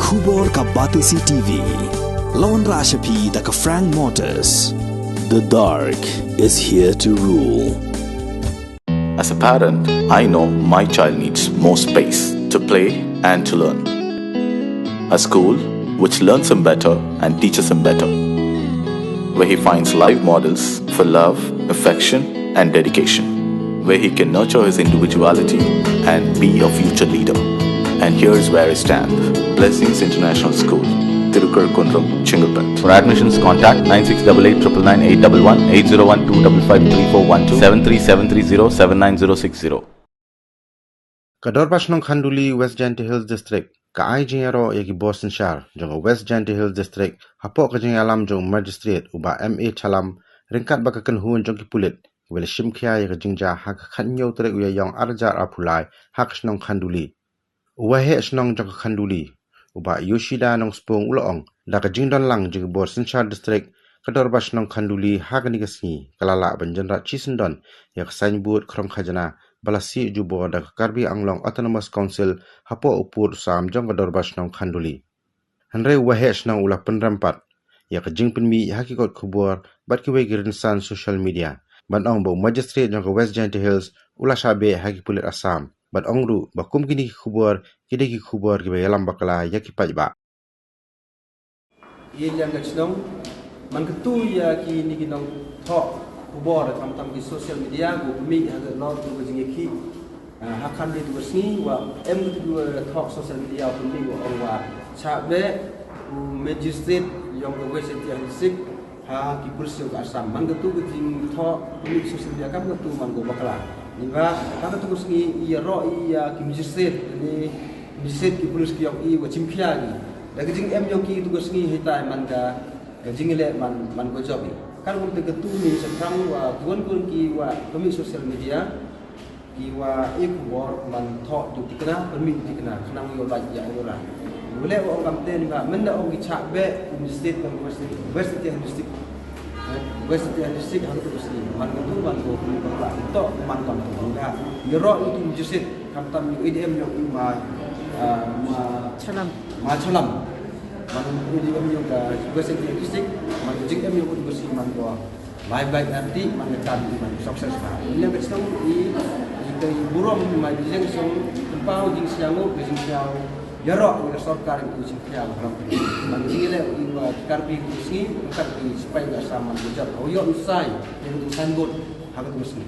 Khubor ka Batisi TV. Lawan Rashapi da ka Frank Motors. The dark is here to rule. As a parent, I know my child needs more space to play and to learn. A school which learns him better and teaches him better, where he finds live models for love, affection and dedication, where he can nurture his individuality and be a future leader. And here's where I stand. Blessings International School, Tirukurakkundram, Chengalpet. For admissions, contact 9688 811 8012553412 73730 Kadorba Shnong Khanduli, West Jaiñtia Hills District. Ka Ïaroh yaki Synshar, jong West Jaiñtia Hills District. Hapok ka jing alam jong magistrate uba MA Chalam. Ringkat baka kenhuan jong kipulit. Wele shimkia yaka Jaiñtia hak khanyo trek uya yong arjar apulai hak Shnong Khanduli. Uwahe Shnong jong Khanduli. Uba Yoshida nong spong uloong. Daka jingdon lang jing Synshar District. Kadorba Shnong Khanduli hak nigasni. Kalala banjanrat Chisendon. Yak signboard krong khajana. Balasi jubo da Karbi Anglong Autonomous Council hapo upur sam jong Kadorba Shnong Khanduli. Hanre wahe Shnong ula penrampat. Ya kejing penmi hakikot kubur bat kiwe girinsan social media. Ban ong bo magistrate jong West Jaiñtia Hills ula sabe hakipulit Assam. Bat ongru bakum kini kubur kideki kubur kiwe yalam bakala yakipat ba. Ia yang Shnong man ketu ya kini kinong thok kubor tam-tam di social media go mi ada lot tu jingki hakan di tu sini wa tu talk social media tu mi go wa chabe magistrate yang go West Jaiñtia Hills ha ki pulsi go Assam man tu jing talk mi social media kam tu man go bakala ni ba ta tu sini Ïaroh ya ki magistrate ni magistrate ki pulsi yang I go Jaiñtia ni da jing yang ki tu sini hitai man ga jing le man go job kan untuk ketu ni sekarang wa tuan ki wa kami social media ki wa ikubor man thok tu tikna permi tikna kenang yo laj ya ora boleh orang kamten ba menda orang chak be university kan West Jaiñtia Hills harus terus ni man tu man go ba tok man kam tu ga Ïaroh itu jusit kamtam IDM yo ma chalam man IDM yo ka West Jaiñtia Hills man jing yo ko bersih man ko baik nanti man kan man sukses lah ini betul I burung mai jing song tempau jing siangu jing siau Ïaroh ni sarkar itu Jaiñtia man jing le I karbi kusi karbi supaya sama belajar oh yo usai yang sanggul hak bersih